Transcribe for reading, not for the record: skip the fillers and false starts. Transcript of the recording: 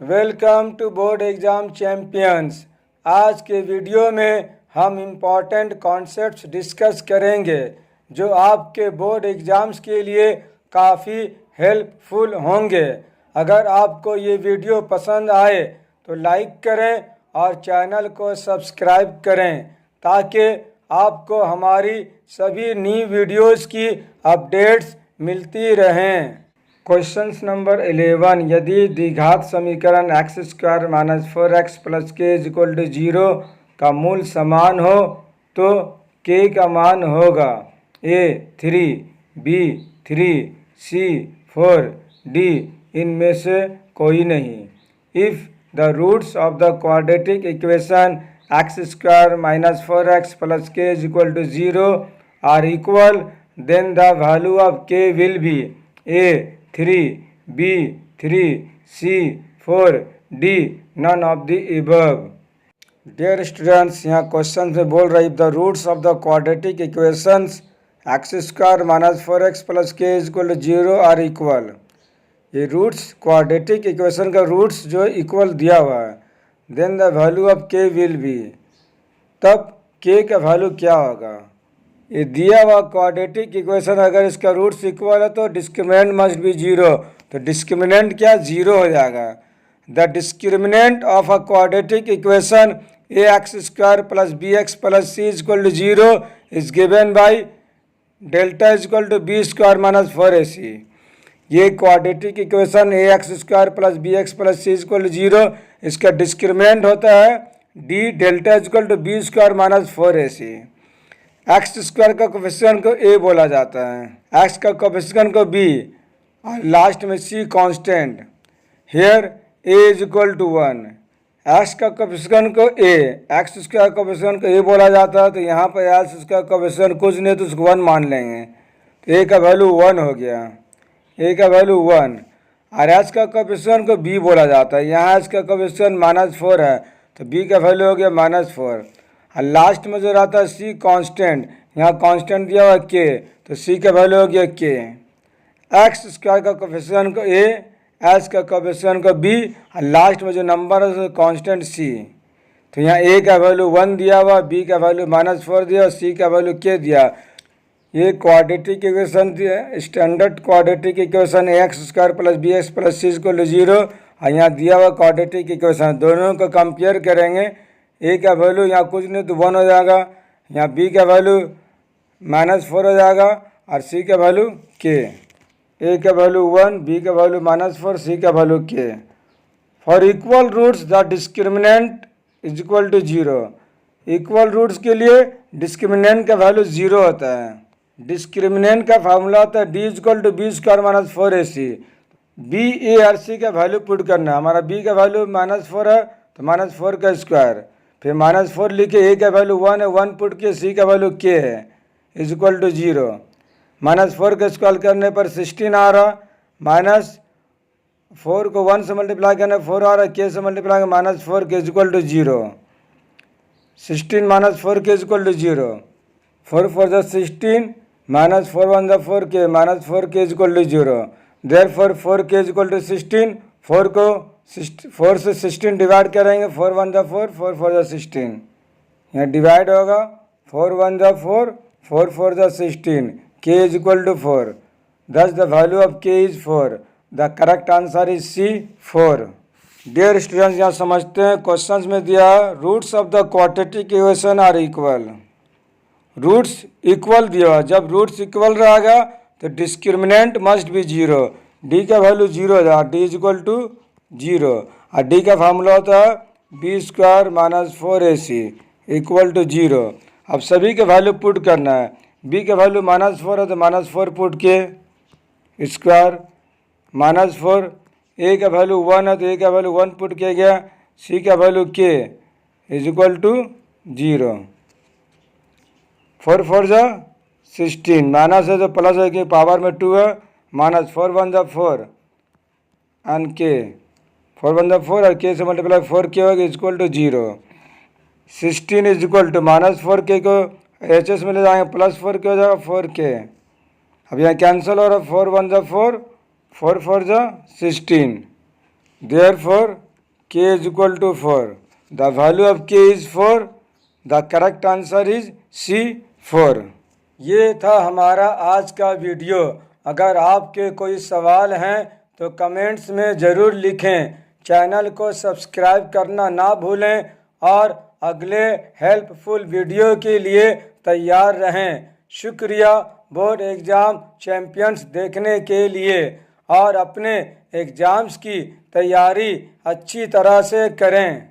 Welcome to board exam champions. आज के video में हम इम्पॉर्टेंट कॉन्सेप्ट्स डिस्कस करेंगे जो आपके बोर्ड एग्ज़ाम्स के लिए काफ़ी हेल्पफुल होंगे। अगर आपको ये वीडियो पसंद आए तो लाइक करें और चैनल को सब्सक्राइब करें ताकि आपको हमारी सभी न्यू वीडियोस की अपडेट्स मिलती रहें। क्वेश्चंस नंबर 11, यदि द्विघात समीकरण x square minus 4x plus k is equal to 0 का मूल समान हो तो k का मान होगा a 3, b 3, c 4, d इनमें से कोई नहीं। If the roots of the quadratic equation x square minus 4x plus k is equal to 0 are equal then the value of k will be a 3, b 3, c 4, d none of the above। Dear students, यहाँ question में बोल रहा है the roots of the quadratic equations x square minus 4x plus k is equal to 0 are equal. ये roots quadratic equation का roots जो equal दिया हुआ है, then the value of k will be, तब k का वैल्यू क्या होगा। ये दिया हुआ क्वाड्रेटिक इक्वेशन अगर इसका रूट्स इक्वल है तो डिस्क्रिमिनेंट मस्ट बी 0, तो डिस्क्रिमिनेंट क्या 0 हो जाएगा। The discriminant of a quadratic equation A X square plus B X plus C is equal to 0 is given by delta is equal to B square minus 4ac। ये quadratic equation A X square plus B X plus C is equal to 0, इसका discriminant होता है D delta is equal to B square minus 4ac। X square का coefficient को a बोला जाता है, x का कोफिशिएंट को b और लास्ट में c constant. Here a is equal to 1, X का कोफिशिएंट को a, एक्स स्क्वायर कोफिशिएंट को a बोला जाता है, तो यहाँ पर एक्स स्क्वायर कोफिशिएंट कुछ नहीं तो उसको 1 मान लेंगे, तो a का वैल्यू 1 हो गया, a का वैल्यू 1। और एक्स का कोफिशिएंट को b बोला जाता है, यहाँ एक्स का कोफिशिएंट -4 है तो b का वैल्यू हो गया -4। और लास्ट में जो रहता है c कांस्टेंट, यहाँ कांस्टेंट दिया हुआ k, तो c का वैल्यू हो गया k। एक्स स्क्वायर का कोफिशिएंट को a, एक्स का कोफिशिएंट को b और लास्ट में जो नंबर है कांस्टेंट c, तो यहाँ a का वैल्यू 1 दिया हुआ, b का वैल्यू -4 दिया और c का वैल्यू k दिया। ये quadratic equation standard quadratic equation x square plus B X plus C equal to 0 और यहाँ दिया हुआ क्वाड्रेटिक इक्वेशन, दोनों को कंपेयर करेंगे। a का वैल्यू यहाँ कुछ नहीं तो 1 हो जाएगा, यहाँ b का वैल्यू -4 हो जाएगा और c का वैल्यू k। a का वैल्यू 1, b का वैल्यू -4, c का value k। For equal roots the discriminant is equal to 0। Equal roots के लिए डिस्क्रिमिनेंट का वैल्यू 0 होता है। डिस्क्रिमिनेंट का फार्मूला होता है d is equal to B square minus 4ac। b, a और c का वैल्यू पुट करना है। हमारा b का वैल्यू -4 है तो -4 का स्क्वायर, फिर -4 लिखे, a का वैल्यू 1 है, 1 पुट के, c का वैल्यू k है इज इक्वल टू 0। -4 का स्क्वायर करने पर 16 आ रहा, -4 को 1 से मल्टीप्लाई करने 4 आ रहा, k से मल्टीप्लाई करने -4 के इज इक्वल टू 0। 16 -4 के इज इक्वल टू 0, 4 4 जा 16, -4 1 जा 4 के, -4 के इज इक्वल टू 0। देयरफॉर 4 के इज इक्वल टू 16, 4 को 4 से 16 डिवाइड करेंगे, 4 1 जा 4, 4 4 जा 16, यहाँ डिवाइड होगा, 4 1 जा 4, 4 4 जा 16, k is equal to 4, thus the value of k is 4। The correct answer is C 4। Dear students, यहाँ समझते हैं क्वेश्चंस में दिया roots of the quadratic equation are equal. Roots equal दिया हुआ, जब रूट्स इक्वल रहेगा तो डिस्क्रिमिनेंट मस्ट बी 0, d का वैल्यू 0 हो जाएगा, d इज इक्वल टू 0 और d का फार्मूला होता है B square minus 4ac equal to 0। अब सभी के वैल्यू पुट करना है, b का वैल्यू -4 है तो -4 पुट के स्क्वायर, -4, a का वैल्यू 1 है तो a का वैल्यू 1 पुट किया गया, c का value k is equal to 0। 4 4 जा 16, माइनस है तो प्लस है कि पावर में 2 है, -4 1 जा 4 एंड k, 4 1 जा 4 और k से मल्टीप्लाई 4 k होगा equal to 0। 16 is equal to -4 k को एच एस में ले जाएंगे, +4 k हो जाएगा 4 k। अब यहाँ कैंसिल हो रहा है, 4 1 जा 4, 4 4 जा 16, therefore k is equal to 4. The value of k is 4. The correct answer is C 4. ये था हमारा आज का वीडियो। अगर आपके कोई सवाल हैं तो कमेंट्स में ज़रूर लिखें। चैनल को सब्सक्राइब करना ना भूलें और अगले हेल्पफुल वीडियो के लिए तैयार रहें। शुक्रिया बोर्ड एग्ज़ाम चैंपियंस देखने के लिए और अपने एग्ज़ाम्स की तैयारी अच्छी तरह से करें।